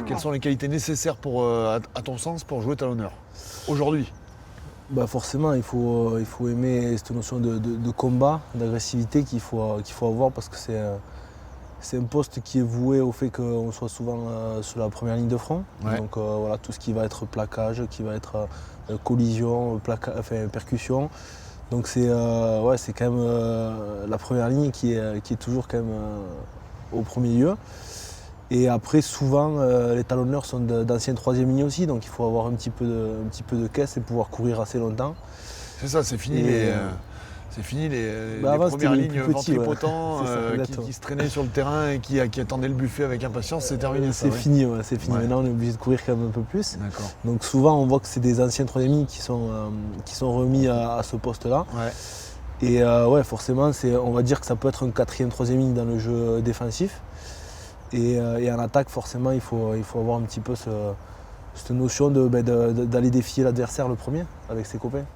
Quelles sont les qualités nécessaires à ton sens pour jouer talonneur aujourd'hui? Forcément, il faut aimer cette notion de combat, d'agressivité qu'il faut avoir parce que c'est un poste qui est voué au fait qu'on soit souvent sur la première ligne de front. Ouais. Donc voilà, tout ce qui va être plaquage, qui va être collision, percussion. Donc c'est quand même la première ligne qui est toujours quand même au premier lieu. Et après, souvent, les talonneurs sont d'anciens troisième ligne aussi, donc il faut avoir un petit peu de caisse et pouvoir courir assez longtemps. C'est ça, c'est fini les avant, premières les lignes plus petits, ventripotents ouais. qui se traînaient sur le terrain et qui attendaient le buffet avec impatience, c'est terminé. C'est fini, c'est fini. Ouais. Maintenant, on est obligé de courir quand même un peu plus. D'accord. Donc souvent, on voit que c'est des anciens troisième ligne qui sont remis à ce poste-là. Ouais. Et forcément, on va dire que ça peut être un quatrième, troisième ligne dans le jeu défensif. Et en attaque, forcément, il faut avoir un petit peu cette notion d'aller défier l'adversaire le premier avec ses copains.